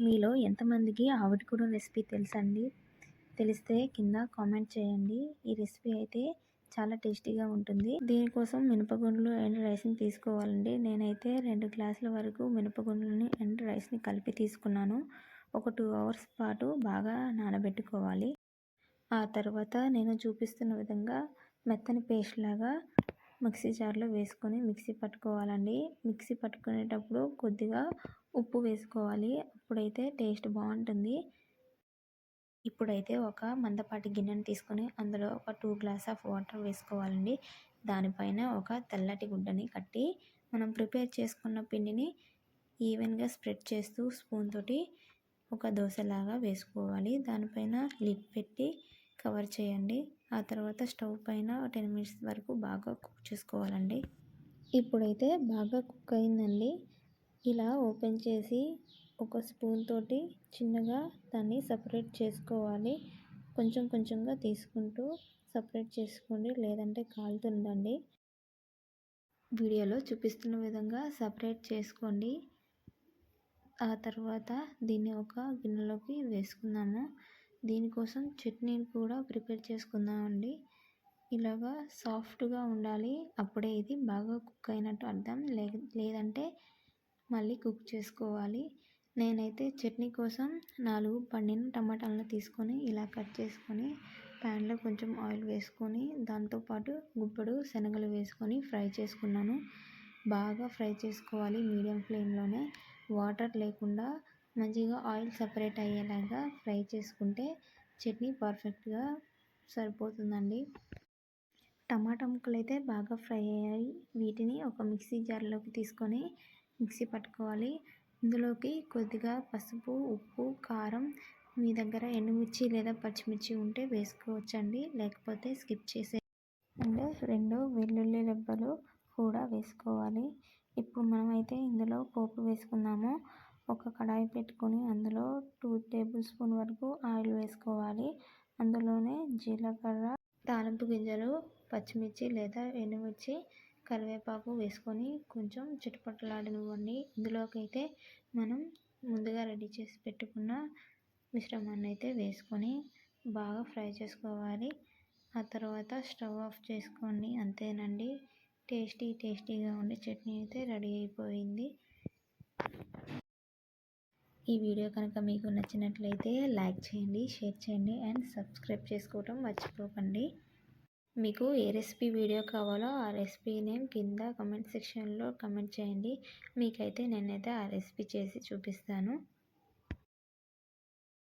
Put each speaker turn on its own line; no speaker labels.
మీలో ఎంతమందికి ఆవిడకూర రెసిపీ తెలుసండి? తెలిస్తే కింద కామెంట్ చేయండి. ఈ రెసిపీ అయితే చాలా టేస్టీగా ఉంటుంది. దీనికోసం మినపగుండ్లు అండ్ రైస్‌ని తీసుకోవాలండి. నేనైతే 2 గ్లాసుల వరకు మినపగుండ్లని అండ్ రైస్‌ని కలిపి తీసుకున్నాను. ఒక 2 అవర్స్ పాటు బాగా నానబెట్టుకోవాలి. ఆ తర్వాత నేను చూపిస్తున్న విధంగా మెత్తని పేస్ట్ లాగా మిక్సీ జార్లో వేసుకొని మిక్సీ పట్టుకోవాలండి. మిక్సీ పట్టుకునేటప్పుడు కొద్దిగా ఉప్పు వేసుకోవాలి. అప్పుడైతే టేస్ట్ బాగుంటుంది. ఇప్పుడైతే ఒక మందపాటి గిన్నెను తీసుకొని అందులో ఒక 2 గ్లాస్ ఆఫ్ వాటర్ వేసుకోవాలండి. దానిపైన ఒక తెల్లటి గుడ్డని కట్టి మనం ప్రిపేర్ చేసుకున్న పిండిని ఈవెన్గా స్ప్రెడ్ చేస్తూ స్పూన్ తోటి ఒక దోశలాగా వేసుకోవాలి. దానిపైన లిడ్ పెట్టి కవర్ చేయండి. ఆ తర్వాత స్టవ్ పైన 10 మినిట్స్ వరకు బాగా కుక్ చేసుకోవాలండి. ఇప్పుడైతే బాగా కుక్ అయిందండి. ఇలా ఓపెన్ చేసి ఒక స్పూన్ తోటి చిన్నగా దాన్ని సపరేట్ చేసుకోవాలి. కొంచెం కొంచెంగా తీసుకుంటూ సపరేట్ చేసుకోండి, లేదంటే కాలుతుందండి. వీడియోలో చూపిస్తున్న విధంగా సపరేట్ చేసుకోండి. ఆ తర్వాత దీన్ని ఒక గిన్నెలోకి వేసుకుందాము. దీనికోసం చట్నీని కూడా ప్రిపేర్ చేసుకుందామండి. ఇలాగా సాఫ్ట్గా ఉండాలి. అప్పుడే ఇది బాగా కుక్ అయినట్టు అర్థం. లేదంటే మళ్ళీ కుక్ చేసుకోవాలి. నేనైతే చట్నీ కోసం 4 పండిన టమాటాలను తీసుకొని ఇలా కట్ చేసుకొని ప్యాన్లో కొంచెం ఆయిల్ వేసుకొని దాంతోపాటు గుప్పెడు శనగలు వేసుకొని ఫ్రై చేసుకున్నాను. బాగా ఫ్రై చేసుకోవాలి మీడియం ఫ్లేమ్లోనే. వాటర్ లేకుండా మంచిగా ఆయిల్ సపరేట్ అయ్యేలాగా ఫ్రై చేసుకుంటే చట్నీ పర్ఫెక్ట్గా సరిపోతుందండి. టమాటా ముక్కలు అయితే బాగా ఫ్రై అయ్యాయి. వీటిని ఒక మిక్సీ జార్లోకి తీసుకొని మిక్సీ పట్టుకోవాలి. ఇందులోకి కొద్దిగా పసుపు, ఉప్పు, కారం, మీ దగ్గర ఎండుమిర్చి లేదా పచ్చిమిర్చి ఉంటే వేసుకోవచ్చండి, లేకపోతే స్కిప్ చేసే అండ్ 2 వెల్లుల్లి రెబ్బలు కూడా వేసుకోవాలి. ఇప్పుడు మనమైతే ఇందులో పోపు వేసుకుందాము. ఒక కడాయి పెట్టుకొని అందులో 2 టేబుల్ స్పూన్ వరకు ఆయిల్ వేసుకోవాలి. అందులోనే జీలకర్ర, తాలింపు గింజలు, పచ్చిమిర్చి లేదా ఎండుమిర్చి, కరివేపాకు వేసుకొని కొంచెం చిటపటలాడనివ్వండి. ఇందులోకి అయితే మనం ముందుగా రెడీ చేసి పెట్టుకున్న మిశ్రమాన్ని అయితే వేసుకొని బాగా ఫ్రై చేసుకోవాలి. ఆ తర్వాత స్టవ్ ఆఫ్ చేసుకోండి. అంతేనండి, టేస్టీగా ఉండే చట్నీ అయితే రెడీ అయిపోయింది. ఈ వీడియో కనుక మీకు నచ్చినట్లయితే లైక్ చేయండి, షేర్ చేయండి అండ్ సబ్స్క్రైబ్ చేసుకోవడం మర్చిపోకండి. మీకు ఏ రెసిపీ వీడియో కావాలో ఆ రెసిపీ నేమ్ కింద కమెంట్ సెక్షన్లో కమెంట్ చేయండి. మీకైతే నేనైతే ఆ రెసిపీ చేసి చూపిస్తాను.